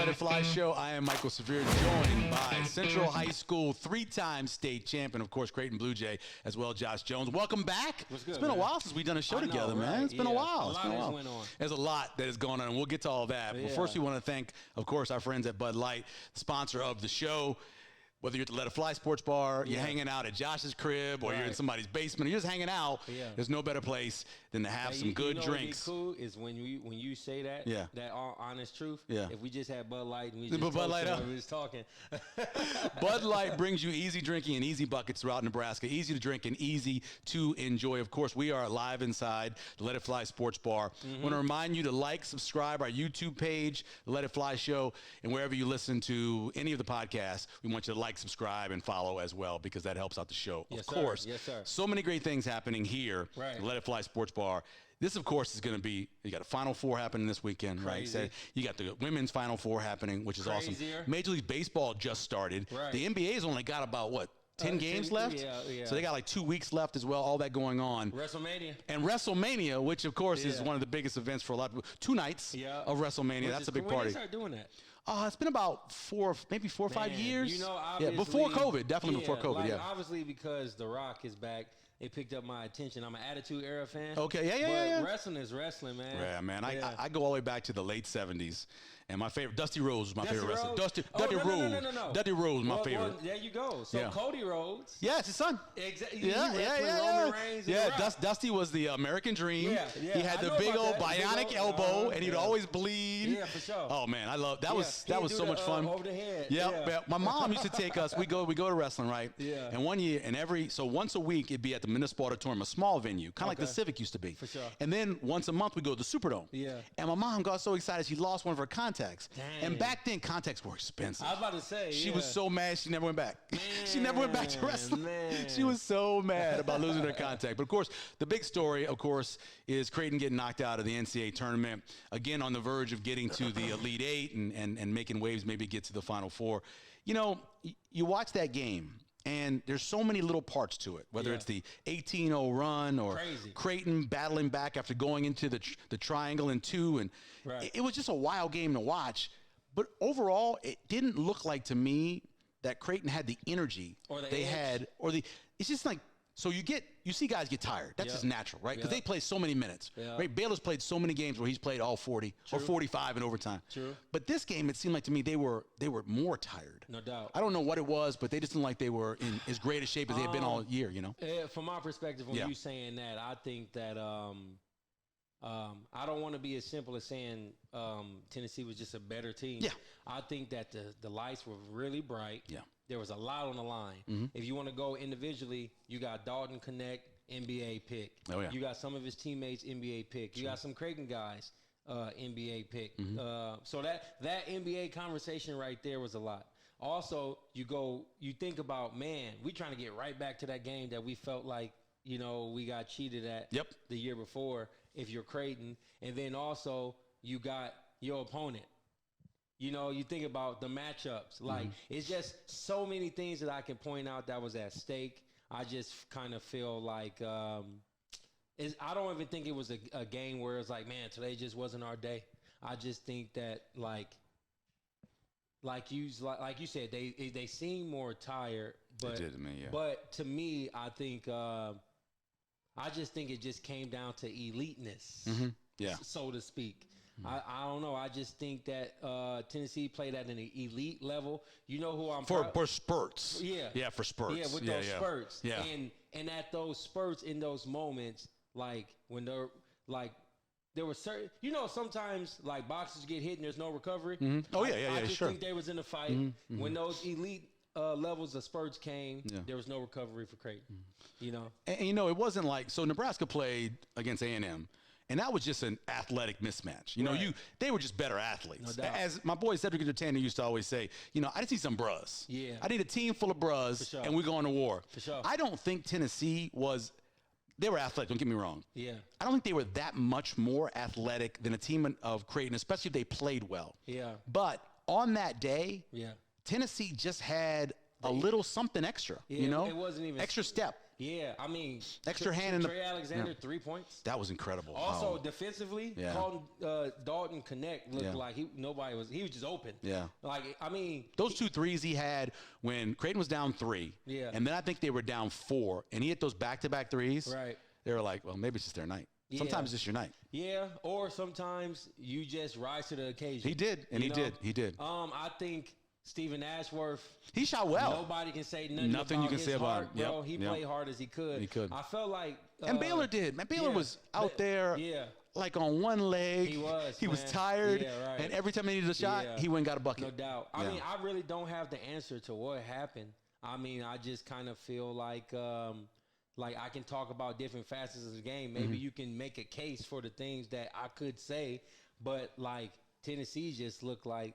Let It Fly show. I am Michael Severe, joined by Central High School three-time state champion, of course, Creighton Blue Jay, as well Josh Jones. Welcome back. What's good, it's been man? a while since we've done a show together, right? man. It's been a while. A lot has went on. There's a lot that has gone on, and we'll get to all that. But first, we want to thank, of course, our friends at Bud Light, sponsor of the show. Whether you're at the Let It Fly Sports Bar, you're hanging out at Josh's crib, or you're in somebody's basement, or you're just hanging out, there's no better place than to have some good drinks. What'd be cool is when you say that, that all honest truth. If we just had Bud Light and we just we was talking. Bud Light brings you easy drinking and easy buckets throughout Nebraska. Easy to drink and easy to enjoy. Of course, we are live inside the Let It Fly Sports Bar. I want to remind you to like, subscribe our YouTube page, the Let It Fly Show, and wherever you listen to any of the podcasts, we want you to like, subscribe, and follow as well, because that helps out the show. Of course. Yes, sir. So many great things happening here. Right. Let It Fly Sports Bar. This, of course, is going to be, you got a Final Four happening this weekend, right? You got the women's Final Four happening, which is awesome. Major League Baseball just started. Right. The NBA's only got about, what, 10 games left? Yeah. So they got like 2 weeks left as well, all that going on. WrestleMania, which, of course, is one of the biggest events for a lot of people. 2 nights of WrestleMania. That's a big party. When did they start doing that? It's been about maybe 4 or 5 years. You know, obviously, before COVID, definitely before COVID. Obviously, because The Rock is back, it picked up my attention. I'm an Attitude Era fan. Okay, But wrestling is wrestling, man. Yeah, man. I go all the way back to the late 70s. And my favorite, Dusty Rhodes was my favorite wrestler. Dusty Rhodes. No. Dusty Rhodes was my favorite. Well, there you go. So Cody Rhodes. Yeah, it's his son. Exactly. Roman Reigns. Dusty was the American Dream. He had the big old bionic elbow, and he'd always bleed. Yeah, for sure. Oh man, I love that. Was so much fun. Over the head. Yeah. My mom used to take us. We go to wrestling, right? Yeah. And one year, so once a week, it'd be at the Municipal Auditorium, a small venue, kind of like the Civic used to be. For sure. And then once a month, we go to the Superdome. Yeah. And my mom got so excited she lost one of her contacts. Dang. And back then, contacts were expensive. I was about to say, she was so mad she never went back. Man, she never went back to wrestling. She was so mad about losing her contact. But of course, the big story, of course, is Creighton getting knocked out of the NCAA tournament. Again, on the verge of getting to the Elite Eight and making waves, maybe get to the Final Four. You know, you watch that game, and there's so many little parts to it, whether it's the 18-0 run or Creighton battling back after going into the triangle in 2. And it was just a wild game to watch. But overall, it didn't look like to me that Creighton had the energy they had, it's just like, so you see guys get tired. That's just natural, right? Because they play so many minutes, right? Baylor's played so many games where he's played all 40 or 45 in overtime. True. But this game, it seemed like to me they were more tired. No doubt. I don't know what it was, but they just didn't like they were in as great a shape as they had been all year, you know? From my perspective, when you saying that, I think that I don't want to be as simple as saying Tennessee was just a better team. Yeah. I think that the lights were really bright. Yeah. There was a lot on the line. If you want to go individually, you got Dalton Connect, NBA pick. Oh, yeah. You got some of his teammates, NBA pick. You got some Creighton guys, NBA pick. So that NBA conversation right there was a lot. Also, you think about, man, we trying to get right back to that game that we felt like, we got cheated at the year before, if you're Creighton. And then also, you got your opponent. You think about the matchups. Like, it's just so many things that I can point out that was at stake. I just kind of feel like I don't even think it was a game where it's like, man, today just wasn't our day. I just think that, like you said, they seem more tired. But, they did to me, But to me, I think I just think it just came down to eliteness, so to speak. I don't know. I just think that Tennessee played at an elite level. You know who I'm for spurts. Yeah, for spurts. Yeah, with those spurts. Yeah, and at those spurts, in those moments, like when they're like, there were certain. Sometimes like boxers get hit and there's no recovery. I just think they was in a fight when those elite levels of spurts came. There was no recovery for Creighton. And it wasn't like, so Nebraska played against A&M. And that was just an athletic mismatch. They were just better athletes. No doubt. As my boy Cedric Entertainer used to always say, I just need some bros. Yeah. I need a team full of bros, and we're going to war. For sure. I don't think Tennessee they were athletic, don't get me wrong. Yeah. I don't think they were that much more athletic than a team of Creighton, especially if they played well. Yeah. But on that day, Tennessee just had a little something extra, It wasn't even extra step. Yeah, I mean, extra hand in the Trey Alexander 3 points. That was incredible. Also, defensively, Colton Dalton Connect looked like he was just open. Yeah, like I mean, those 2 threes he had when Creighton was down 3. Yeah, and then I think they were down 4, and he hit those back-to-back threes. Right. They were like, well, maybe it's just their night. Yeah. Sometimes it's just your night. Yeah, or sometimes you just rise to the occasion. He did, and he did. I think Stephen Ashworth. He shot well. Nobody can say nothing you can say about him. Bro, he played hard as he could. He could. I felt like. And Baylor did. Man, Baylor was out there. Yeah. Like on one leg. He was tired. Yeah, right. And every time he needed a shot, he went and got a bucket. No doubt. I mean, I really don't have the answer to what happened. I mean, I just kind of feel like I can talk about different facets of the game. Maybe you can make a case for the things that I could say, but like Tennessee just looked like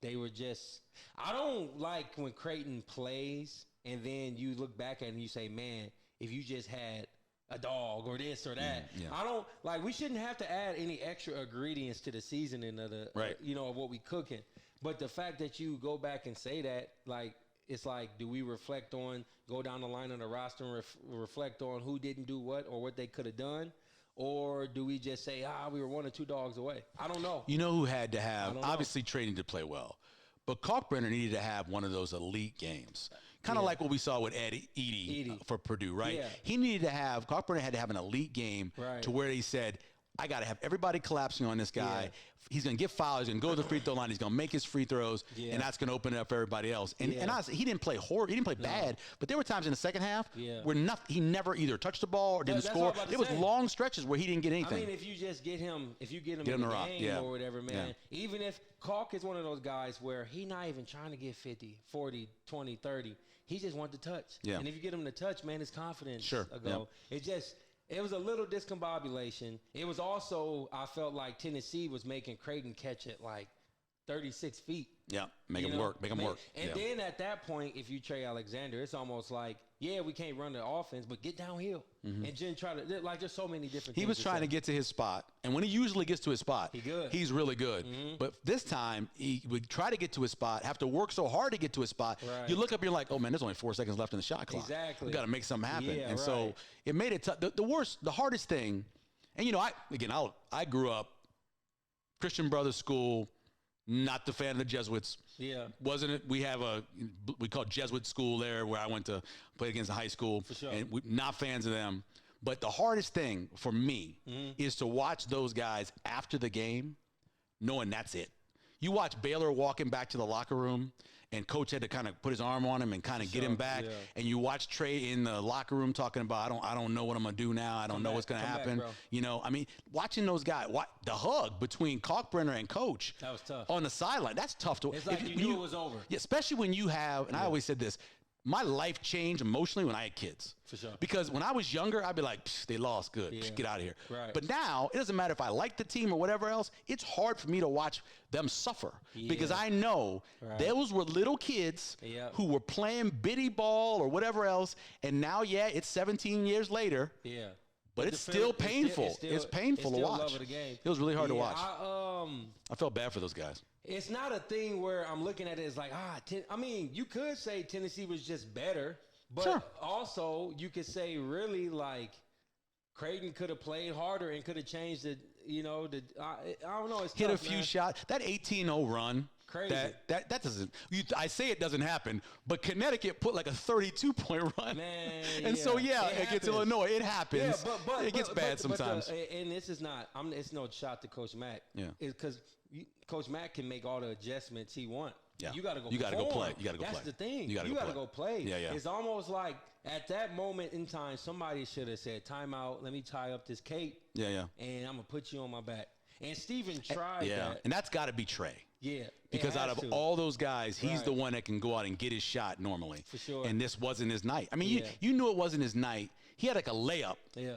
they were just. I don't like when Creighton plays and then you look back at it and you say, man, if you just had a dog or this or that. I don't like. We shouldn't have to add any extra ingredients to the seasoning of the of what we cooking. But the fact that you go back and say that, like, it's like, do we go down the line of the roster and reflect on who didn't do what or what they could have done? Or do we just say, we were 1 or 2 dogs away? I don't know. You know who had to have, obviously Trey needed to play well, but Kalkbrenner needed to have one of those elite games. Kind of like what we saw with Edey for Purdue, right? Yeah. He needed to have, Kalkbrenner had to have an elite game to where he said, I got to have everybody collapsing on this guy. Yeah. He's going to get fouled. He's going to go to the free throw line. He's going to make his free throws, and that's going to open it up for everybody else. And honestly, he didn't play horrible. He didn't play bad, but there were times in the second half where he never either touched the ball or didn't score. There was long stretches where he didn't get anything. I mean, if you get him in the game or whatever, man, even if Kalk is one of those guys where he's not even trying to get 50, 40, 20, 30. He just wants to touch. Yeah. And if you get him to touch, man, his confidence go. It was a little discombobulation. It was also, I felt like Tennessee was making Creighton catch it like 36 feet. Yeah, make him work. And then at that point, if you Trey Alexander, it's almost like, we can't run the offense, but get downhill. And then try to, like, there's so many different things. He was trying to get to his spot. And when he usually gets to his spot, he's really good. But this time, he would try to get to his spot, have to work so hard to get to his spot. Right. You look up, you're like, oh, man, there's only 4 seconds left in the shot clock. Exactly. We've got to make something happen. So it made it tough. The hardest thing, and, I grew up Christian Brothers School, not the fan of the Jesuits. Yeah. Wasn't it? We call Jesuit school there where I went to play against the high school. For sure. And not fans of them. But the hardest thing for me is to watch those guys after the game knowing that's it. You watch Baylor walking back to the locker room and coach had to kind of put his arm on him and kind of get him back. Yeah. And you watch Trey in the locker room talking about, I don't know what I'm going to do now. I don't know what's going to happen. Back, watching those guys, the hug between Kalkbrenner and coach. That was tough. On the sideline, that's tough to. It's like you knew it was over. Yeah, especially when you have, and I always said this, my life changed emotionally when I had kids. For sure. Because when I was younger, I'd be like, they lost, good, get out of here. Right. But now, it doesn't matter if I like the team or whatever else, it's hard for me to watch them suffer. Because I know those were little kids who were playing bitty ball or whatever else, and now, it's 17 years later. Yeah. But it's still painful. It's painful to watch. Love of the game. It was really hard to watch. I felt bad for those guys. It's not a thing where I'm looking at it as like, you could say Tennessee was just better, but also you could say really like Creighton could have played harder and could have changed it. I don't know. It's hit tough, a few shots. That 18-0 run. Crazy. That doesn't. I say it doesn't happen, but Connecticut put like a 32-point run. Man, and so against Illinois, it happens. Yeah, but it gets bad sometimes. And this is not. It's no shot to Coach Mack. Yeah. It's because Coach Mack can make all the adjustments he wants. Yeah. You got to go. You got to go play. You got to go play. That's the thing. You got to go play. Yeah. It's almost like at that moment in time, somebody should have said, "Timeout. Let me tie up this cape. Yeah. And I'm gonna put you on my back." And Steven tried that. And that's got to be Trey. Yeah. Because out of all those guys, he's the one that can go out and get his shot normally. For sure. And this wasn't his night. I mean, you knew it wasn't his night. He had like a layup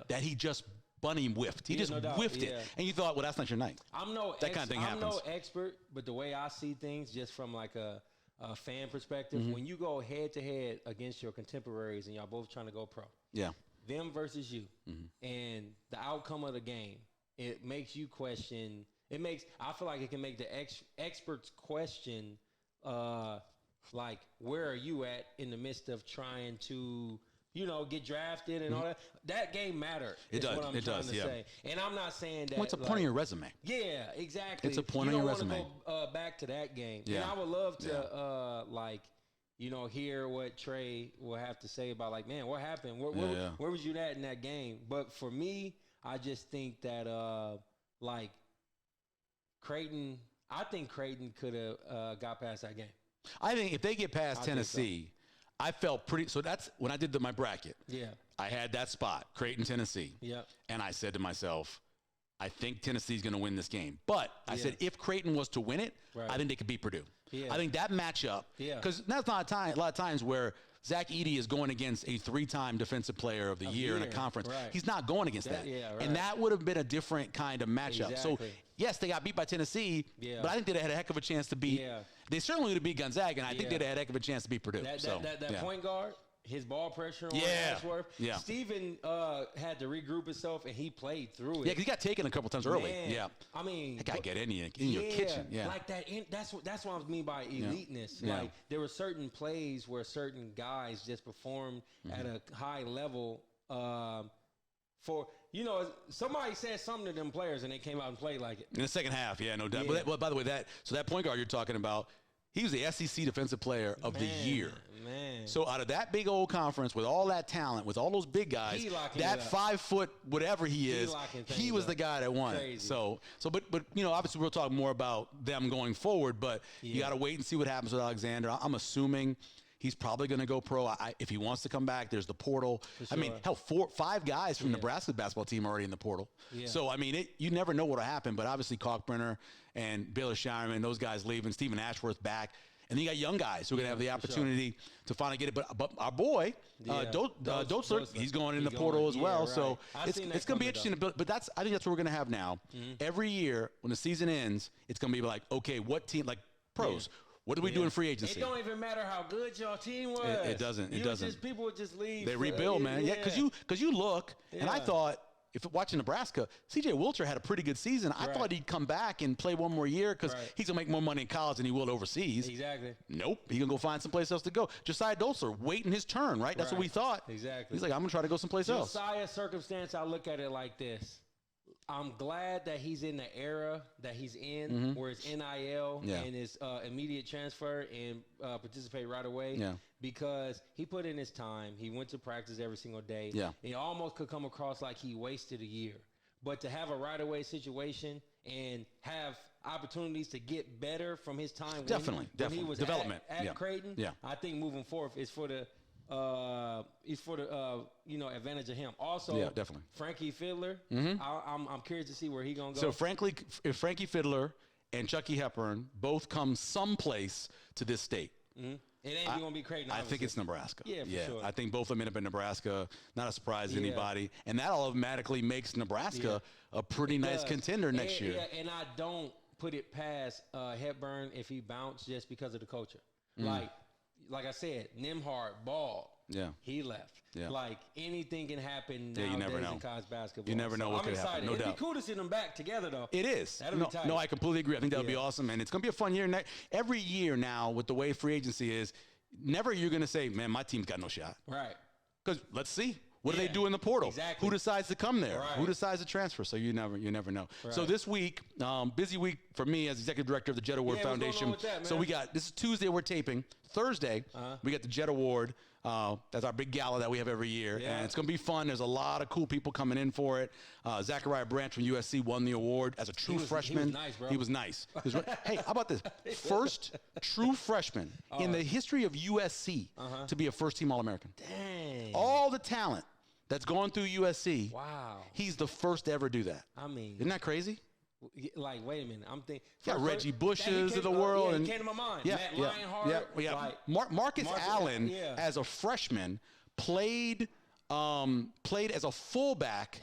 that he just bunny whiffed. He just whiffed it. And you thought, well, that's not your night. That kind of thing happens. I'm no expert, but the way I see things, just from like a fan perspective, when you go head to head against your contemporaries and y'all both trying to go pro, them versus you, and the outcome of the game, it makes you question. I feel like it can make the experts question, like, where are you at in the midst of trying to, get drafted and all that. That game mattered. It does. What I'm trying to say. And I'm not saying that. Well, it's a point on your resume. Yeah, exactly. It's a point on your resume. You don't want to go back to that game. Yeah. And I would love to, hear what Trey will have to say about, like, man, what happened? Where was you at in that game? But for me, I just think that, Creighton, I think Creighton could have got past that game. I think if they get past Tennessee, I felt pretty. So that's when I did my bracket. Yeah. I had that spot, Creighton, Tennessee. Yeah. And I said to myself, I think Tennessee's going to win this game. But I said if Creighton was to win it, I think they could beat Purdue. Yeah. I think that matchup, because that's not a lot of times where Zach Edey is going against a 3-time Defensive Player of the Year in a conference. Right. He's not going against that. Yeah, right. And that would have been a different kind of matchup. Exactly. So, yes, they got beat by Tennessee, but I think they had a heck of a chance to beat. Yeah. They certainly would have beat Gonzaga, and I think they had a heck of a chance to beat Purdue. That point guard, his ball pressure on Ashworth. Yeah. Steven had to regroup himself, and he played through it. Yeah, because he got taken a couple times early. Yeah. I mean, that guy get in your kitchen. Yeah. Like that. That's what I mean by eliteness. Yeah. Like, there were certain plays where certain guys just performed at a high level somebody said something to them players, and they came out and played like it. In the second half, no doubt. Yeah. But by the way, that point guard you're talking about, he was the SEC Defensive Player of the Year. Man. So out of that big old conference with all that talent, with all those big guys, that 5 foot whatever he is, he was the guy that won it. So but obviously we'll talk more about them going forward, but you got to wait and see what happens with Alexander. I'm assuming he's probably going to go pro. If he wants to come back, there's the portal. Sure. I mean, hell, 5 guys from Nebraska's basketball team are already in the portal. Yeah. So, I mean, you never know what will happen. But obviously, Kalkbrenner and Baylor Shireman, those guys leaving, Stephen Ashworth back. And then you got young guys who are going to have the opportunity to finally get it. But our boy, Dotzler, he's going in the portal as well. Right. So it's going to be interesting. But I think that's what we're going to have now. Mm-hmm. Every year when the season ends, it's going to be like, okay, what team, like pros, what do we do in free agency? It don't even matter how good your team was. It doesn't. It doesn't. People would just leave. They rebuild, man. Yeah, because you look, and I thought, if watching Nebraska, C.J. Wilcher had a pretty good season. I thought he'd come back and play one more year because he's going to make more money in college than he will overseas. Exactly. Nope. He's going to go find someplace else to go. Josiah Dotzler, waiting his turn, right? That's what we thought. Exactly. He's like, I'm going to try to go someplace else. Josiah's circumstance, I look at it like this. I'm glad that he's in the era that he's in, where it's NIL and his immediate transfer and participate right away, because he put in his time. He went to practice every single day. Yeah. It almost could come across like he wasted a year. But to have a right-away situation and have opportunities to get better from his time definitely. When he was development at Creighton, I think moving forward is for the advantage of him. Also, definitely. Frankie Fiddler. I'm curious to see where he's gonna go. So frankly, if Frankie Fiddler and Chucky Hepburn both come someplace to this state, it ain't gonna be Creighton. I think it's Nebraska. Yeah, for sure. I think both of them end up in Nebraska. Not a surprise to anybody, and that automatically makes Nebraska a pretty nice contender next year. Yeah, and I don't put it past Hepburn if he bounced just because of the culture. Like I said, Nembhard, Ball, he left. Yeah. Like, anything can happen nowadays in college basketball. You never know what could happen, no doubt. It'd be cool to see them back together, though. It is. That'll be tight. No, I completely agree. I think that would be awesome, and it's going to be a fun year. Every year now, with the way free agency is, never you're going to say, man, my team's got no shot. Right. Because let's see. What do they do in the portal? Exactly. Who decides to come there? Right. Who decides to transfer? So you never know. Right. So this week, busy week for me as executive director of the Jet Award Foundation. What's going on with that, man? So we got, this is Tuesday, we're taping. Thursday, we got the Jet Award. That's our big gala that we have every year. And it's going to be fun. There's a lot of cool people coming in for it. Zachariah Branch from USC won the award as a true freshman. He was nice, bro. He was nice. Hey, how about this? First true freshman in the history of USC to be a first-team All-American. Dang. All the talent that's gone through USC. Wow. He's the first to ever do that. I mean. Isn't that crazy? Like, wait a minute. I'm thinking. Got Reggie Bushes of the world. He came to my mind. Matt Lionheart. Marcus Allen, as a freshman, played as a fullback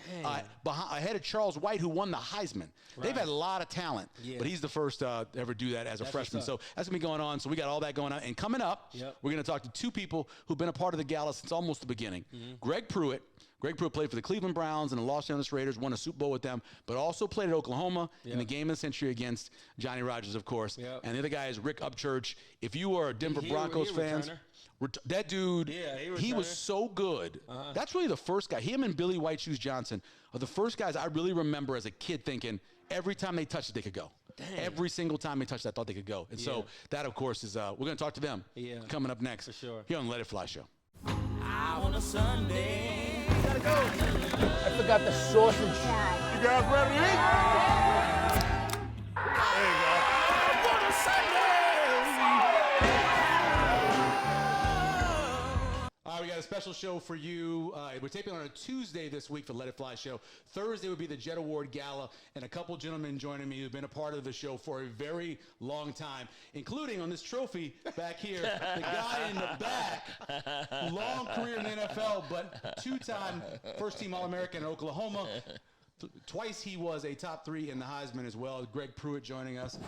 ahead of Charles White, who won the Heisman. Right. They've had a lot of talent, but he's the first to ever do that as a freshman. So that's going to be going on. So we got all that going on. And coming up, we're going to talk to two people who've been a part of the gala since almost the beginning. Greg Pruitt, Greg Pruitt played for the Cleveland Browns and the Los Angeles Raiders, won a Super Bowl with them, but also played at Oklahoma in the game of the century against Johnny Rodgers, of course. Yep. And the other guy is Rick Upchurch. If you are a Denver Broncos fans, that dude, he was so good. That's really the first guy. Him and Billy White Shoes Johnson are the first guys I really remember as a kid thinking every time they touched it, they could go. Dang. Every single time they touched it, I thought they could go. And so that, of course, is we're going to talk to them coming up next here on the Let It Fly Show. On a Sunday. Gotta go. I forgot the sausage. You guys ready to eat? There you go. On a Sunday. All right, we got a special show for you. We're taping on a Tuesday this week for Let It Fly Show. Thursday would be the Jet Award Gala, and a couple gentlemen joining me who've been a part of the show for a very long time, including on this trophy back here, the guy in the back, long career in the NFL, but two-time first-team All-American in Oklahoma. Twice he was a top 3 in the Heisman as well. Greg Pruitt joining us.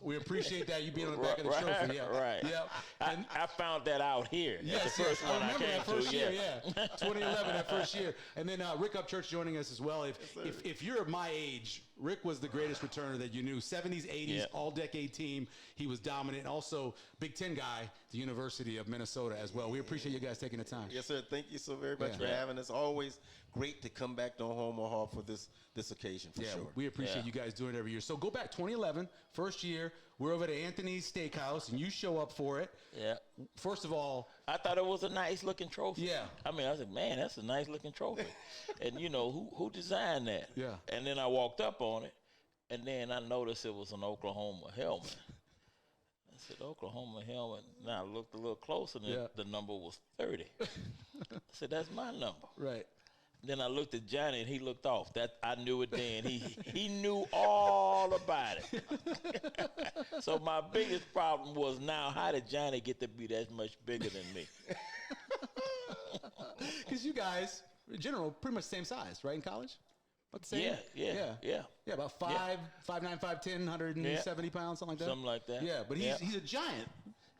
We appreciate that, you being on the back of the trophy. Yeah. Right. Yeah. And I found that out here. Yes, That's the first one I remember that came first to, year, 2011, that first year. And then Rick Upchurch joining us as well. If you're my age, Rick was the greatest returner that you knew. 70s, 80s, all-decade team. He was dominant. Also, Big Ten guy, the University of Minnesota as well. We appreciate you guys taking the time. Yes, sir. Thank you so very much for having us. Always great to come back to Omaha for this occasion, for sure. We appreciate you guys doing it every year. So go back 2011, first year. We're over at Anthony's Steakhouse, and you show up for it. Yeah. First of all, I thought it was a nice-looking trophy. Yeah. I mean, I said, man, that's a nice-looking trophy. And, you know, who designed that? Yeah. And then I walked up on it, and then I noticed it was an Oklahoma helmet. I said, Oklahoma helmet. Now I looked a little closer, and the number was 30. I said, that's my number. Right. Then I looked at Johnny, and he looked off. That I knew it then. He knew all about it. So my biggest problem was now, how did Johnny get to be that much bigger than me? Because you guys, in general, pretty much the same size, right, in college? About the same? Yeah. Yeah, about 5'9", 5'10", 170 pounds, something like that? Something like that. Yeah, but he's a giant.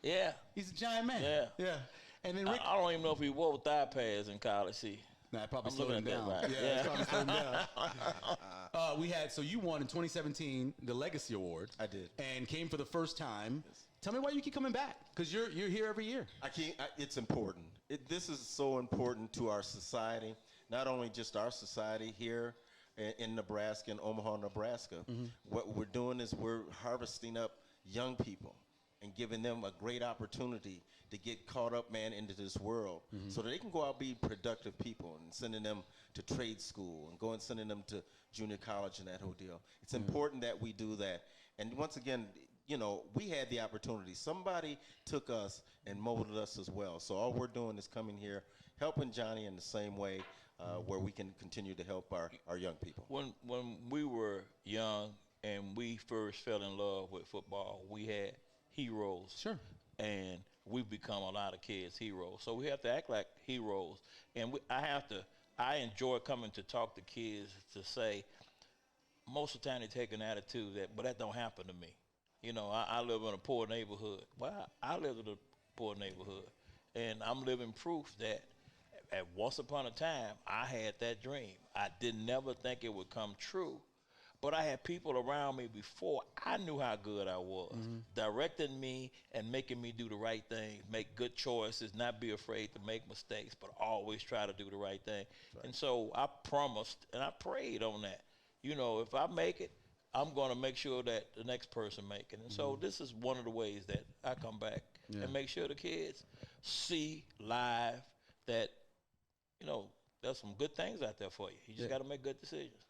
Yeah. He's a giant man. Yeah. And then Rick, I don't even know if he wore thigh pads in college. See. Nah, probably I'm slowed him looking at down. that, right? Yeah, it's probably slowed him down. So you won in 2017 the Legacy Award. I did. And came for the first time. Yes. Tell me why you keep coming back, because you're here every year. It's important. This is so important to our society, not only just our society here in Nebraska, in Omaha, Nebraska. Mm-hmm. What we're doing is we're harvesting up young people and giving them a great opportunity to get caught up, man, into this world, so that they can go out and be productive people, and sending them to trade school and sending them to junior college and that whole deal. It's important that we do that. And once again, you know, we had the opportunity. Somebody took us and molded us as well. So all we're doing is coming here, helping Johnny in the same way, where we can continue to help our young people. When we were young and we first fell in love with football, we had heroes. Sure. And we've become a lot of kids' heroes. So we have to act like heroes. And I enjoy coming to talk to kids to say, most of the time they take an attitude but that don't happen to me. You know, I live in a poor neighborhood. Well, I live in a poor neighborhood. And I'm living proof that at once upon a time, I had that dream. I didn't never think it would come true. But I had people around me before I knew how good I was, directing me and making me do the right thing, make good choices, not be afraid to make mistakes, but always try to do the right thing. Right. And so I promised and I prayed on that. You know, if I make it, I'm going to make sure that the next person make it. And so this is one of the ways that I come back and make sure the kids see live that, you know, there's some good things out there for you. You just got to make good decisions.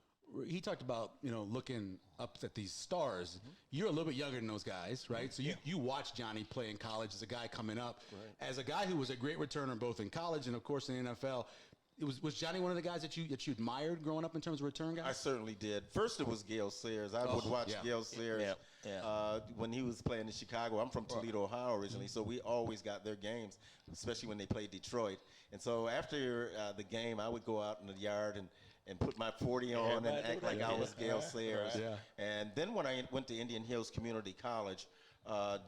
He talked about, you know, looking up at these stars. You're a little bit younger than those guys, right? So you watched Johnny play in college as a guy coming up. Right. As a guy who was a great returner both in college and, of course, in the NFL, was Johnny one of the guys that you admired growing up in terms of return guys? I certainly did. First, it was Gale Sayers. I would watch Gale Sayers when he was playing in Chicago. I'm from Toledo, Ohio originally, so we always got their games, especially when they played Detroit. And so after the game, I would go out in the yard and put my 40 on and act like I was Gale Sayers. Right. Yeah. And then when I went to Indian Hills Community College,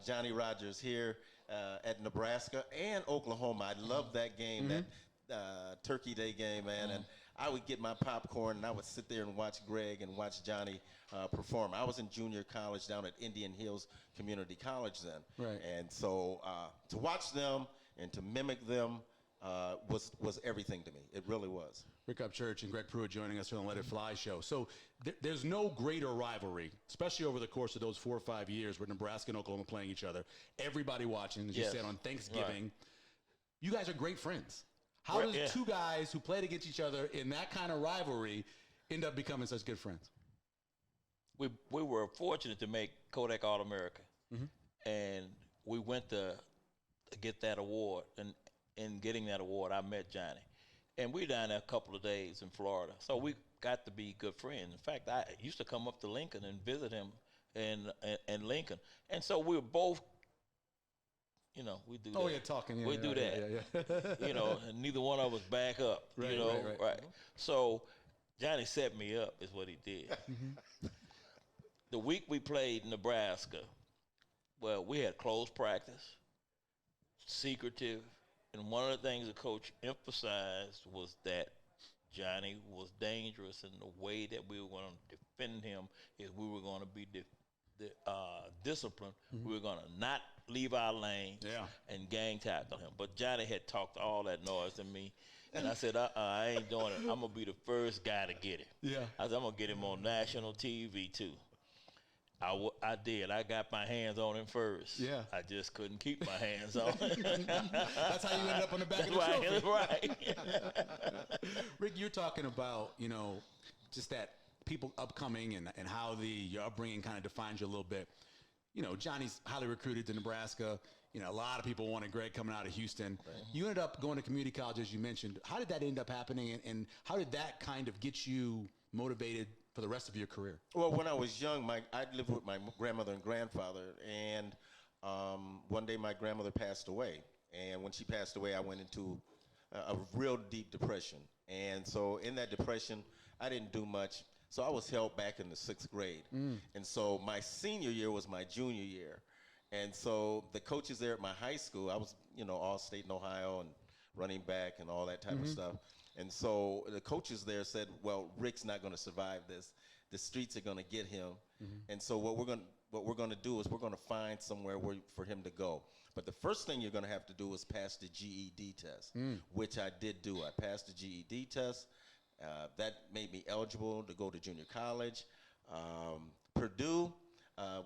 Johnny Rodgers here at Nebraska and Oklahoma, I loved that game. Turkey Day game, man, and I would get my popcorn and I would sit there and watch Greg and watch Johnny perform. I was in junior college down at Indian Hills Community College then. Right. And so to watch them and to mimic them was everything to me. It really was. Rick Upchurch and Greg Pruitt joining us here on the Let It Fly show. So there's no greater rivalry, especially over the course of those 4 or 5 years where Nebraska and Oklahoma playing each other. Everybody watching, as you said, on Thanksgiving. Right. You guys are great friends. How does two guys who played against each other in that kind of rivalry end up becoming such good friends? We were fortunate to make Kodak All-America, and we went to get that award. And in getting that award, I met Johnny. And we were down there a couple of days in Florida. So we got to be good friends. In fact, I used to come up to Lincoln and visit him in Lincoln. And so we were both, we do that. Oh, yeah, talking. Yeah, we do that. Yeah. And neither one of us back up. Right. So Johnny set me up is what he did. The week we played Nebraska, well, we had close practice, secretive. And one of the things the coach emphasized was that Johnny was dangerous, and the way that we were going to defend him is we were going to be disciplined. We were going to not leave our lane and gang tackle him. But Johnny had talked all that noise to me, and I said, I ain't doing it. I'm going to be the first guy to get it. Yeah. I said, I'm going to get him on national TV, too. I did. I got my hands on him first. Yeah. I just couldn't keep my hands on him. That's how you ended up on the back of the trophy. That's right. Rick, you're talking about, just that people upcoming and how your upbringing kind of defines you a little bit. Johnny's highly recruited to Nebraska. A lot of people wanted Greg coming out of Houston. Right. You ended up going to community college, as you mentioned. How did that end up happening, and how did that kind of get you motivated for the rest of your career? Well, when I was young, I lived with my grandmother and grandfather, and one day my grandmother passed away. And when she passed away, I went into a real deep depression. And so in that depression, I didn't do much. So I was held back in the 6th grade. And so my senior year was my junior year. And so the coaches there at my high school, I was, all state in Ohio and running back and all that type of stuff. And so the coaches there said, well, Rick's not going to survive this. The streets are going to get him. And so what we're going to do is we're going to find somewhere for him to go. But the first thing you're going to have to do is pass the GED test, which I did do. I passed the GED test. That made me eligible to go to junior college. Purdue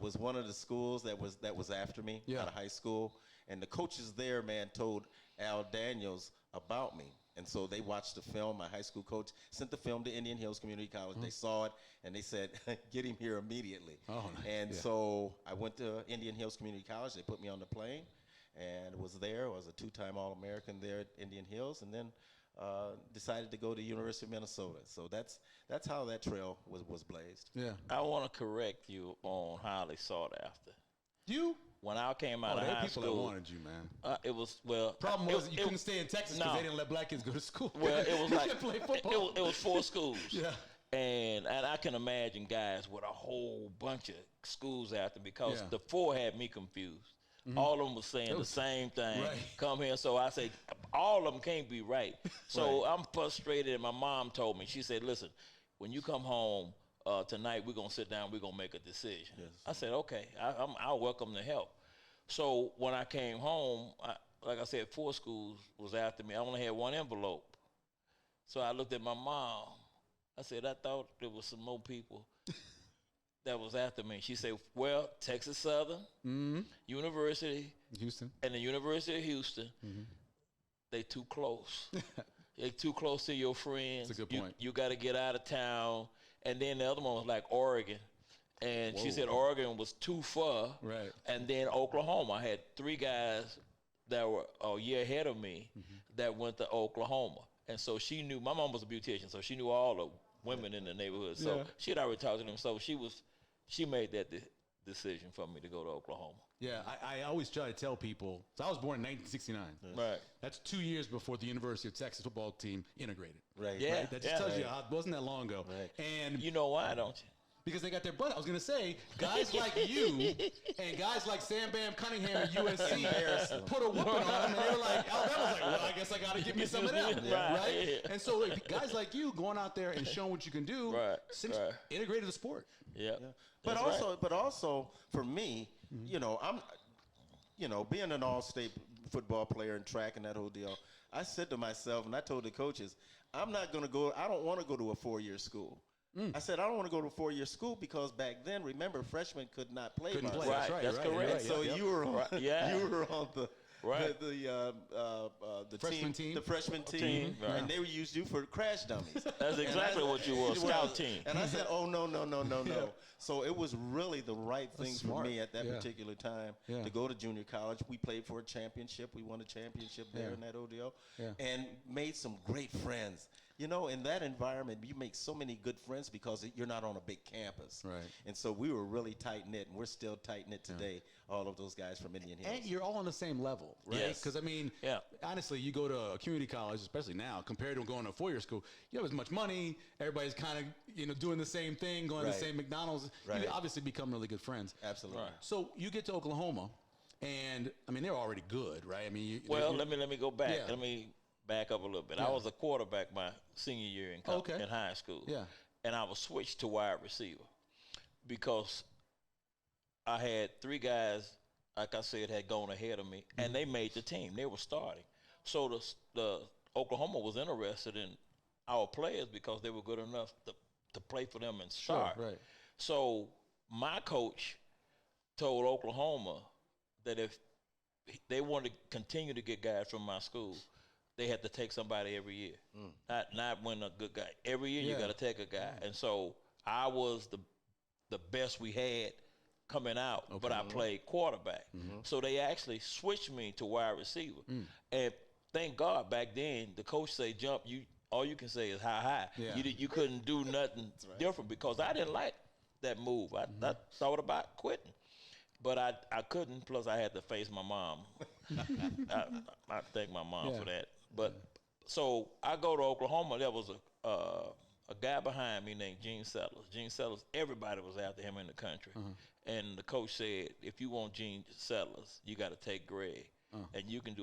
was one of the schools that was after me out of high school. And the coaches there, man, told Al Daniels about me. And so they watched the film. My high school coach sent the film to Indian Hills Community College. They saw it, and they said, get him here immediately. Oh, nice. And so I went to Indian Hills Community College. They put me on the plane and was there. I was a 2-time All-American there at Indian Hills, and then decided to go to University of Minnesota. So that's how that trail was blazed. Yeah. I want to correct you on highly sought after. You? When I came out of high school, people that wanted you, man. It was Problem was you couldn't stay in Texas because they didn't let black kids go to school. Well, it was like play football. It was 4 schools. Yeah. And I can imagine guys with a whole bunch of schools after because the 4 had me confused. All of them was saying the same thing. Right. Come here. So I say, all of them can't be right. So I'm frustrated, and my mom told me, she said, listen, when you come home tonight, we're going to sit down, we're going to make a decision. Yes. I said, okay, I'll welcome the help. So when I came home, like I said, 4 schools was after me. I only had 1 envelope. So I looked at my mom. I said, I thought there was some more people that was after me. She said, well, Texas Southern, University, Houston, and the University of Houston, they too close. They too close to your friends. That's a good point. You got to get out of town. And then the other one was like Oregon. And she said Oregon was too far. Right. And then Oklahoma. I had 3 guys that were a year ahead of me that went to Oklahoma. And so she knew, my mom was a beautician, so she knew all the women in the neighborhood. So she had already talked to them. So she made that decision for me to go to Oklahoma. Yeah, I always try to tell people, so I was born in 1969. Right. That's 2 years before the University of Texas football team integrated. Right. Yeah. Right? That just tells you how it wasn't that long ago. Right. And you know why, don't you? because they got their butt. I was going to say, guys like you and guys like Sam Bam Cunningham at USC put a whooping on them, and they were like, Alabama's like, well, I guess I got to give me some of them, right? And so guys like you going out there and showing what you can do, integrated the sport. Yeah. But also for me, I'm being an all-state football player and track and that whole deal, I said to myself, and I told the coaches, I don't want to go to a 4-year school. I said, I don't want to go to a 4-year school because back then, remember, freshmen could not play. Couldn't play. Right. That's correct. And so you were on the freshman team. The freshman team, and they used you for crash dummies. That's exactly what you were, scout team. And I said, oh, no. So it was really the right thing for me at that particular time to go to junior college. We played for a championship. We won a championship there in that ODO and made some great friends. In that environment, you make so many good friends because you're not on a big campus. Right. And so we were really tight-knit, and we're still tight-knit today, all of those guys from Indian Hills. And you're all on the same level, right? Yes. Because, honestly, you go to a community college, especially now, compared to going to a 4-year school, you have as much money, everybody's kind of, doing the same thing, going to the same McDonald's. You obviously become really good friends. Absolutely. Right. So you get to Oklahoma, and, they're already good, right? Let me go back. Let me back up a little bit. I was a quarterback my senior year in high school. Yeah. And I was switched to wide receiver because I had 3 guys, like I said, had gone ahead of me, and they made the team. They were starting. So the Oklahoma was interested in our players because they were good enough to play for them and start. Sure, right. So my coach told Oklahoma that if they wanted to continue to get guys from my school, they had to take somebody every year. Not when a good guy. Every year you got to take a guy. And so I was the best we had coming out, but I played quarterback. So they actually switched me to wide receiver. And thank God back then the coach say jump, all you can say is high. Yeah. You couldn't do nothing different because I didn't like that move. I thought about quitting. But I couldn't, plus I had to face my mom. I thank my mom for that. But so I go to Oklahoma. There was a guy behind me named Gene Settlers. Gene Settlers, everybody was after him in the country. And the coach said, if you want Gene Settlers, you got to take Greg. And you can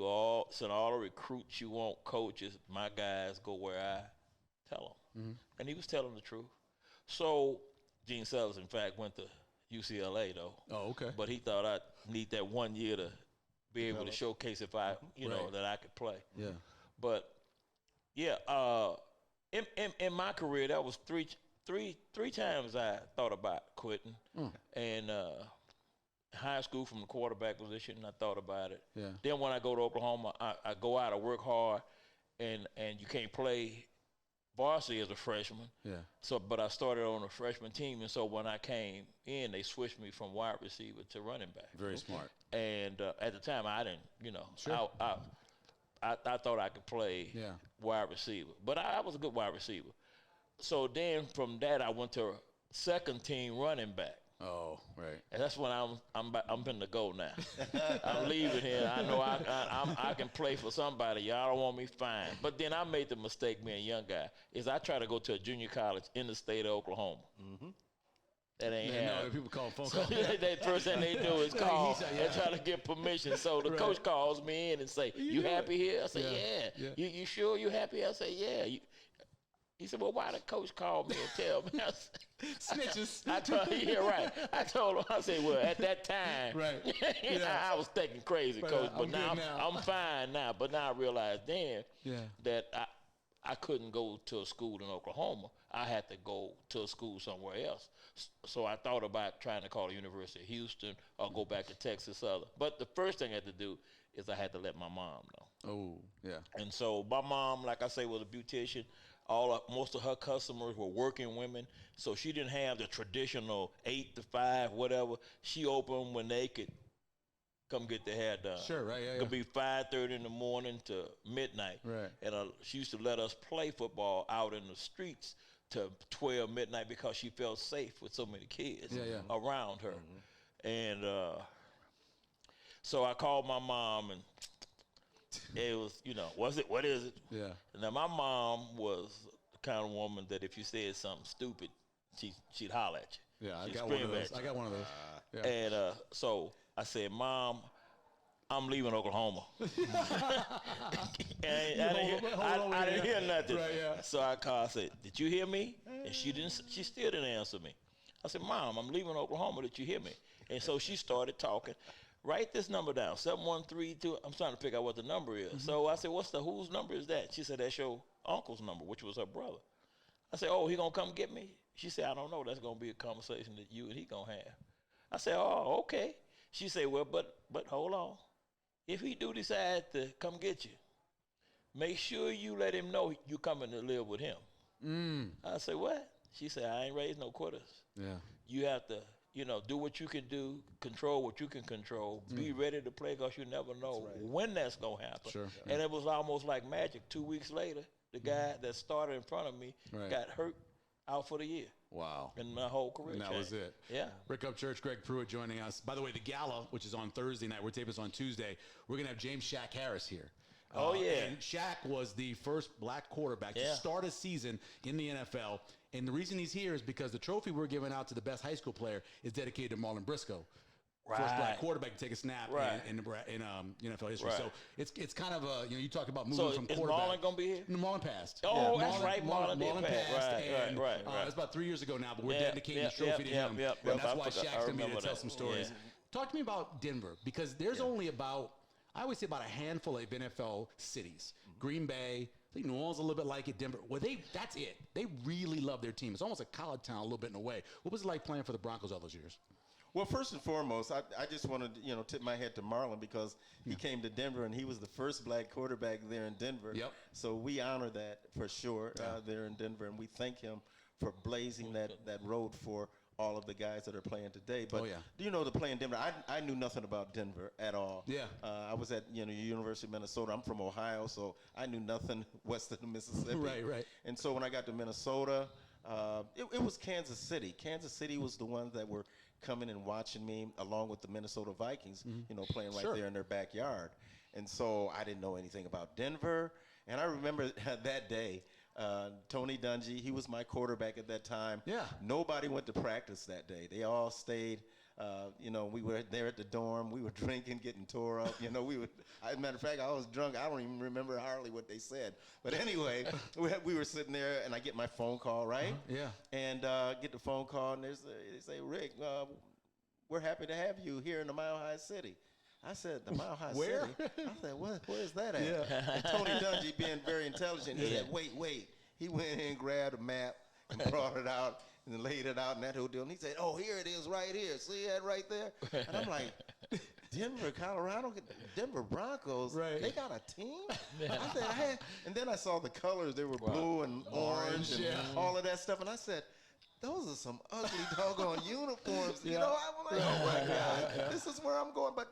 send all the recruits you want, coaches, my guys, go where I tell them. And he was telling the truth. So Gene Settlers, in fact, went to UCLA, though. Oh, okay. But he thought I'd need that 1 year to be able to showcase if I, that I could play. Yeah. But in my career, that was three times I thought about quitting. And high school from the quarterback position, I thought about it. Yeah. Then when I go to Oklahoma, I go out, I work hard, and you can't play varsity as a freshman. Yeah. So, but I started on a freshman team, and so when I came in, they switched me from wide receiver to running back. Very smart. And at the time, I didn't, Sure. I thought I could play wide receiver, but I was a good wide receiver. So then from that, I went to second team running back. Oh, right. And that's when I'm finna go now. I'm leaving here. I know I can play for somebody. Y'all don't want me, fine. But then I made the mistake, being a young guy, is I try to go to a junior college in the state of Oklahoma. That ain't happening. No, people call phone So calls. the first thing they do is call and try to get permission. So the coach calls me in and say, "You happy here?" I say, "Yeah." You sure you happy? I say, "Yeah." He said, "Well, why the coach call me and tell me?" I said, Snitches. I told him, right. I told him, I said, "Well, at that time, I was thinking crazy, coach, but now I'm fine now." But now I realize then that I couldn't go to a school in Oklahoma. I had to go to a school somewhere else. So I thought about trying to call the University of Houston or go back to Texas Southern. But the first thing I had to do is I had to let my mom know. Oh, yeah. And so my mom, like I say, was a beautician. Most of her customers were working women, so she didn't have the traditional 8 to 5, whatever. She opened when they could come get their hair done. Sure, right, yeah. It could be 5:30 in the morning to midnight. Right. And she used to let us play football out in the streets to 12 midnight because she felt safe with so many kids around her. And so I called my mom, and it was, what is it? Yeah. Now, my mom was the kind of woman that if you said something stupid, she'd holler at Yeah, I She got one of scream those. at I you. got one of those. Yeah. And so I said, Mom, I'm leaving Oklahoma. And I didn't hear nothing. Right, yeah. So I called, I said, did you hear me? And she still didn't answer me. I said, Mom, I'm leaving Oklahoma. Did you hear me? And so she started talking. Write this number down, 7132. I'm trying to figure out what the number is. So I said, whose number is that? She said, that's your uncle's number, which was her brother. I said, oh, he going to come get me? She said, I don't know. That's going to be a conversation that you and he going to have. I said, oh, okay. She said, well, but hold on. If he do decide to come get you, make sure you let him know you coming to live with him. I said, what? She said, I ain't raised no quitters. Yeah. You have to, do what you can do, control what you can control, be ready to play because you never know when that's going to happen. Sure. And it was almost like magic. 2 weeks later, the guy that started in front of me got hurt out for the year. Wow. And my whole career And that changed. was it. Yeah. Rick Upchurch, Greg Pruitt joining us. By the way, the gala, which is on Thursday night, we're taping this on Tuesday, we're going to have James Shaq Harris here. Oh, yeah. And Shaq was the first black quarterback to start a season in the NFL. And the reason he's here is because the trophy we're giving out to the best high school player is dedicated to Marlon Briscoe. First black quarterback to take a snap in NFL history. So it's kind of a, you talk about moving from quarterback. So is Marlon going to be here? No, Marlon passed. Oh, that's right. Marlon passed. Right. It's about 3 years ago now, but we're dedicating this trophy to him. And that's why Shaq's going to be able to tell some stories. Talk to me about Denver, because there's only about, I always say about a handful of NFL cities. Green Bay, I think New Orleans a little bit like it, Denver. Well, that's it. They really love their team. It's almost a college town a little bit in a way. What was it like playing for the Broncos all those years? Well, first and foremost, I just wanted to, tip my hat to Marlon because he came to Denver and he was the first black quarterback there in Denver. Yep. So we honor that for sure there in Denver, and we thank him for blazing that road for all of the guys that are playing today. But to play in Denver, I knew nothing about Denver at all. Yeah. I was at University of Minnesota. I'm from Ohio, so I knew nothing west of the Mississippi. Right. And so when I got to Minnesota, it was Kansas City. Kansas City was the ones that were coming and watching me along with the Minnesota Vikings, playing right there in their backyard. And so I didn't know anything about Denver. And I remember that day, Tony Dungy, he was my quarterback at that time. Yeah. Nobody went to practice that day. They all stayed. We were there at the dorm. We were drinking, getting tore up. As a matter of fact, I was drunk. I don't even remember hardly what they said. But anyway, we were sitting there, and I get my phone call, right? Yeah. And get the phone call, and they say, Rick, we're happy to have you here in the Mile High City. I said, the Mile High Where? City? I said, where's that at? Yeah. And Tony Dungy, being very intelligent, he said, wait. He went in and grabbed a map and brought it out and laid it out in that hotel. And he said, oh, here it is right here. See that right there? And I'm like, Denver, Colorado, Denver Broncos, they got a team? I said, and then I saw the colors. They were blue and orange and all of that stuff. And I said, those are some ugly doggone uniforms. I'm like, oh my God, this is where I'm going. But,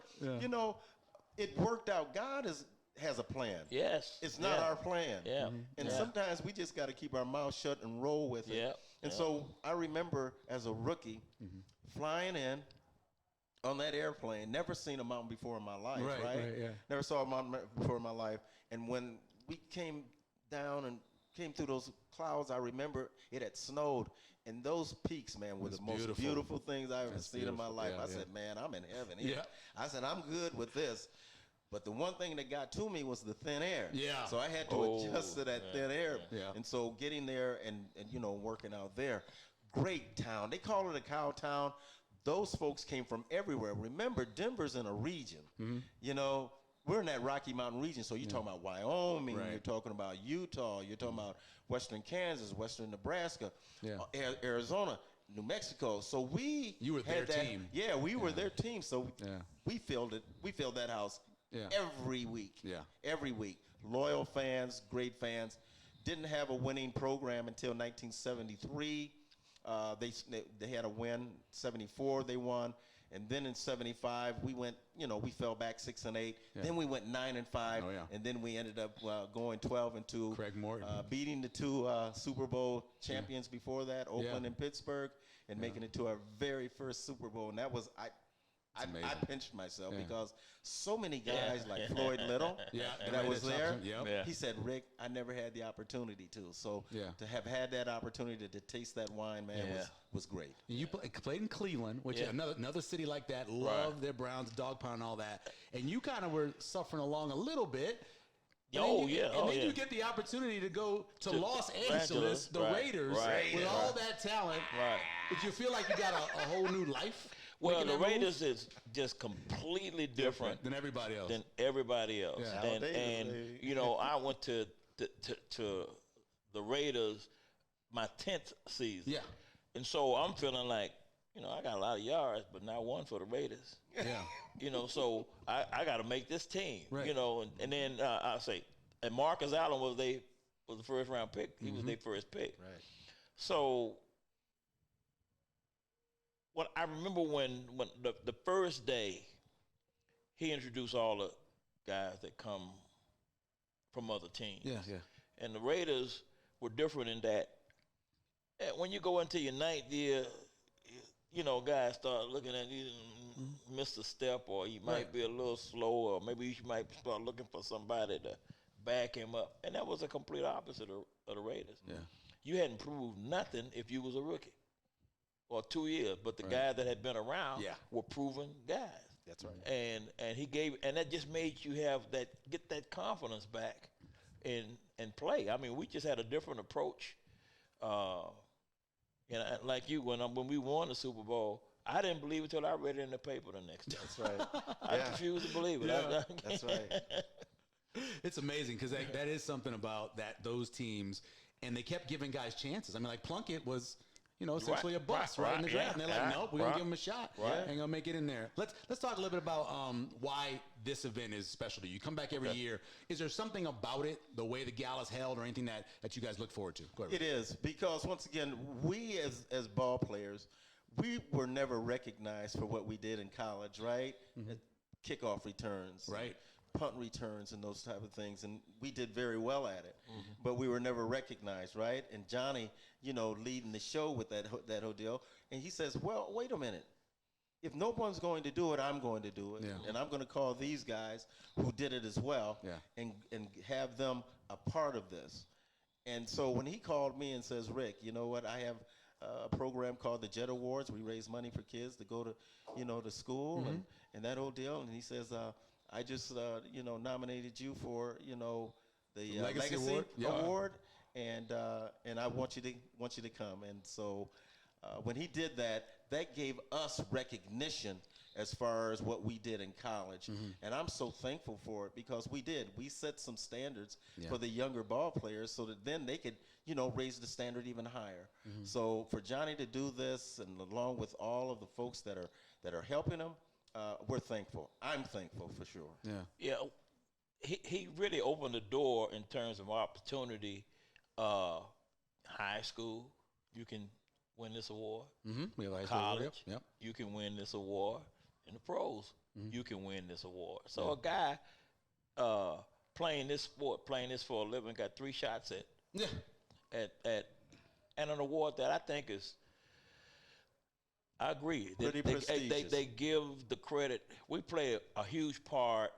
it worked out. God has a plan. Yes. It's not our plan. Yeah. And sometimes we just got to keep our mouth shut and roll with it. And so I remember as a rookie flying in on that airplane, never seen a mountain before in my life, right? Never saw a mountain before in my life. And when we came down and came through those clouds, I remember it had snowed. And those peaks, man, were the most beautiful things I've ever seen in my life. I said, man, I'm in heaven here. I said, I'm good with this. But the one thing that got to me was the thin air. Yeah. So I had to adjust to that thin air. Yeah. And so getting there and working out there, great town. They call it a cow town. Those folks came from everywhere. Remember, Denver's in a region. We're in that Rocky Mountain region. So you're talking about Wyoming. You're talking about Utah. You're talking about western Kansas, western Nebraska, Arizona, New Mexico. So you were their team. Yeah, we were their team. So we filled it. We filled that house. Every week. Every week. Loyal fans, great fans. Didn't have a winning program until 1973. They had a win. 74 they won. And then in 75 we went, we fell back 6-8. Then we went 9-5. And then we ended up going 12-2. Craig Morton. Beating the two Super Bowl champions before that, Oakland and Pittsburgh, and making it to our very first Super Bowl. And that was I pinched myself because so many guys like Floyd Little that was there. He said, Rick, I never had the opportunity to. So to have had that opportunity to taste that wine, man, was great. And you played in Cleveland, which another city like that, loved their Browns, dog pound, and all that. And you kind of were suffering along a little bit. And then you get the opportunity to go to Los Angeles, the Raiders, with all that talent. Did you feel like you got a whole new life? Well, the Raiders is just completely different than everybody else. Yeah. And you know, I went to the Raiders my 10th season. Yeah. And so I'm feeling like, you know, I got a lot of yards, but not one for the Raiders. Yeah. You know, so I got to make this team. Right. You know, and then I say, and Marcus Allen was the first round pick. He was their first pick. Right. So what I remember when the first day he introduced all the guys that come from other teams. Yeah. And the Raiders were different in that when you go into your 9th year, you know, guys start looking at you, miss a step, or you might be a little slow, or maybe you might start looking for somebody to back him up. And that was the complete opposite of the Raiders. Yeah. You hadn't proved nothing if you was a rookie or 2 years, but the guys that had been around were proven guys. That's right. And that just made you get that confidence back and play. I mean, we just had a different approach. And like you, when we won the Super Bowl, I didn't believe it until I read it in the paper the next day. That's right. I refused to believe it. That's right. It's amazing because that is something about those teams, and they kept giving guys chances. I mean, like Plunkett was, you know, essentially a bust in the draft, and they're like, nope, we're gonna give him a shot. Ain't gonna make it in there. Let's talk a little bit about why this event is special to you. You come back every year. Is there something about it, the way the gala's held, or anything that you guys look forward to? Go ahead. It is, because once again, we as ball players, we were never recognized for what we did in college, right? Kickoff returns, right? Punt returns and those type of things, and we did very well at it, but we were never recognized, right? And Johnny, you know, leading the show with that whole deal, and he says, well, wait a minute. If no one's going to do it, I'm going to do it, and I'm going to call these guys who did it as well, and have them a part of this. And so when he called me and says, Rick, you know what, I have a program called the Jet Awards. We raise money for kids to go to, you know, to school and that whole deal. And he says, I just, you know, nominated you for, you know, the Legacy Award, and I want you to come. And so when he did that, that gave us recognition as far as what we did in college. And I'm so thankful for it, because we set some standards for the younger ball players so that then they could, you know, raise the standard even higher. So for Johnny to do this, and along with all of the folks that are helping him, we're thankful. I'm thankful for sure. Yeah. He really opened the door in terms of opportunity. High school, you can win this award. We have a high school award. College, you can win this award. In the pros, you can win this award. So a guy playing this sport, playing this for a living, got 3 shots at and an award that I think is, I agree. Pretty prestigious. They give the credit. We play a huge part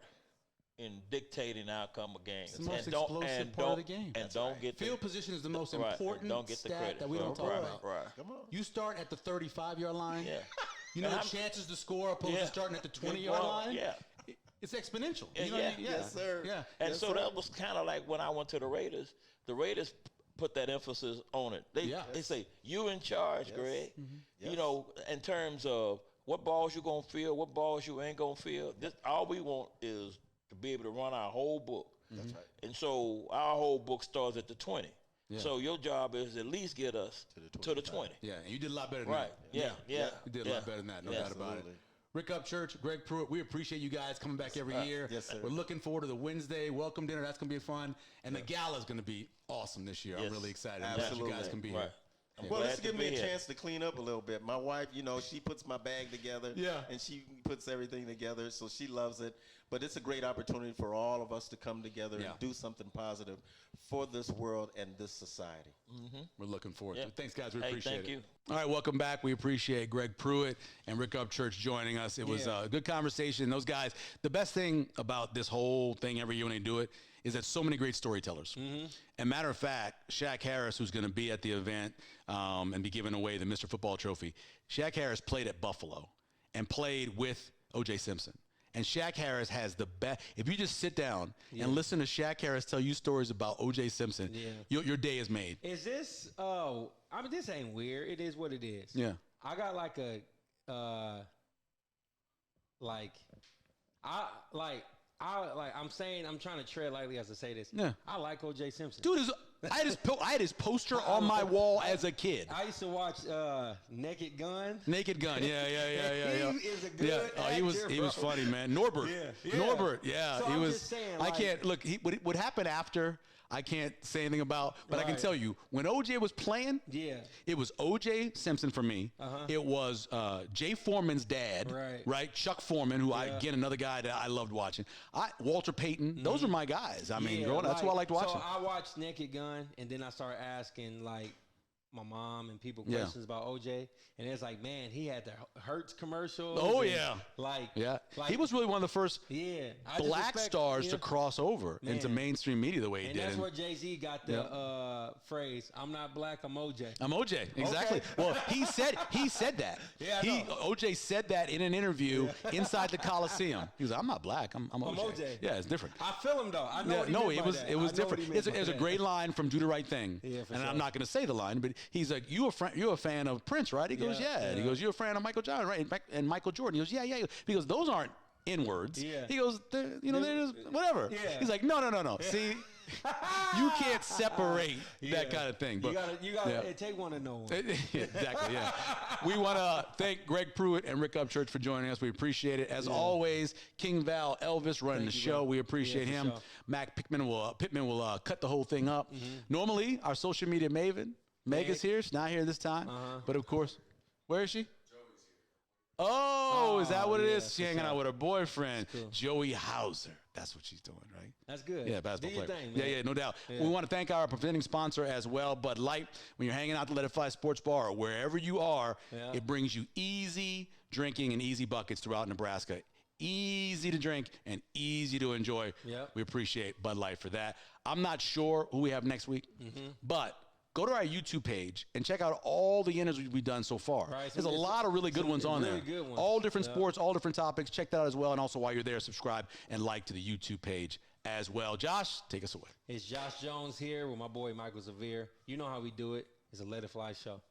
in dictating outcome of games. It's the most explosive part of the game. And don't get field position is the most important stat that we don't talk about. Come on. You start at the 35-yard line. You know, chances to score opposed to starting at the 20-yard line. It's exponential. You know what I mean? Yes, sir. And so that was kind of like when I went to the Raiders. The Raiders put that emphasis on it. They say, you in charge, Greg. You know, in terms of what balls you going to field, what balls you ain't going to field. All we want is to be able to run our whole book. That's right. And so our whole book starts at the 20. So your job is at least get us to the 20. Yeah, and you did a lot better than that. You did a lot better than that, no doubt about it. Rick Upchurch, Greg Pruitt, we appreciate you guys coming back every year. Yes, sir. We're looking forward to the Wednesday welcome dinner. That's going to be fun. And the gala is going to be awesome this year. I'm really excited. Absolutely. You guys can be here. Well, glad this to gives me be a here. chance to clean up a little bit. My wife, she puts my bag together. Yeah. And she puts everything together, so she loves it. But it's a great opportunity for all of us to come together and do something positive for this world and this society. We're looking forward to it. Thanks, guys. We Hey, appreciate thank it. you. All right, welcome back. We appreciate Greg Pruitt and Rick Upchurch joining us. It was a good conversation. Those guys, the best thing about this whole thing every year when they do it is that so many great storytellers. And matter of fact, Shaq Harris, who's going to be at the event and be giving away the Mr. Football Trophy, Shaq Harris played at Buffalo and played with O.J. Simpson. And Shaq Harris has the best. If you just sit down and listen to Shaq Harris tell you stories about O.J. Simpson, your day is made. Is this? Oh, I mean, this ain't weird. It is what it is. Yeah. I got like a, I'm saying, I'm trying to tread lightly as I say this. Yeah. I like O.J. Simpson. Dude, I had his poster on my wall as a kid. I used to watch Naked Gun. Naked Gun, yeah. He is a good actor, he was bro. funny, man. Norbert, So he I'm was. just saying, I can't look. What happened after? I can't say anything about, but I can tell you when OJ was playing, it was OJ Simpson for me. It was Jay Foreman's dad, right? Chuck Foreman, who again another guy that I loved watching. Walter Payton, those are my guys. I mean, growing up, that's what I liked watching. So I watched Naked Gun, and then I started asking like my mom and people questions about OJ, and it's like, man, he had the Hertz commercials. Oh and like like, he was really one of the first I black just stars to cross over into mainstream media the way he and did. That's where Jay-Z got the phrase, "I'm not black, I'm OJ." I'm OJ, exactly. Well, he said that. OJ said that in an interview inside the Coliseum. He was like, "I'm not black, I'm OJ." Yeah, it's different. I feel him though. I know. It was different. There's a great line from Do the Right Thing, and I'm not going to say the line, but he's like, "You're a fan of Prince, right?" He goes, "Yeah." He goes, "You're a fan of Michael Jordan, right?" And Michael Jordan. He goes, "Yeah." Because those aren't N-words. He goes, they're just whatever. He's like, no. See, you can't separate that kind of thing. But you gotta take one to know one. Exactly, yeah. We want to thank Greg Pruitt and Rick Upchurch for joining us. We appreciate it. As always, King Val Elvis running the show. We appreciate him. Sure. Mac Pittman will cut the whole thing up. Normally, our social media maven, Meg is here. She's not here this time. But of course, where is she? Oh, is that what it is? She's hanging out with her boyfriend, Joey Hauser. That's what she's doing, right? That's good. Yeah, basketball player. Thing, man. Yeah, no doubt. We want to thank our presenting sponsor as well, Bud Light. When you're hanging out at the Let It Fly Sports Bar or wherever you are, it brings you easy drinking and easy buckets throughout Nebraska. Easy to drink and easy to enjoy. We appreciate Bud Light for that. I'm not sure who we have next week, but go to our YouTube page and check out all the interviews we've done so far. There's a lot of really good ones on there. All different sports, all different topics. Check that out as well. And also while you're there, subscribe and like to the YouTube page as well. Josh, take us away. It's Josh Jones here with my boy Michael Zavere. You know how we do it. It's a Let It Fly show.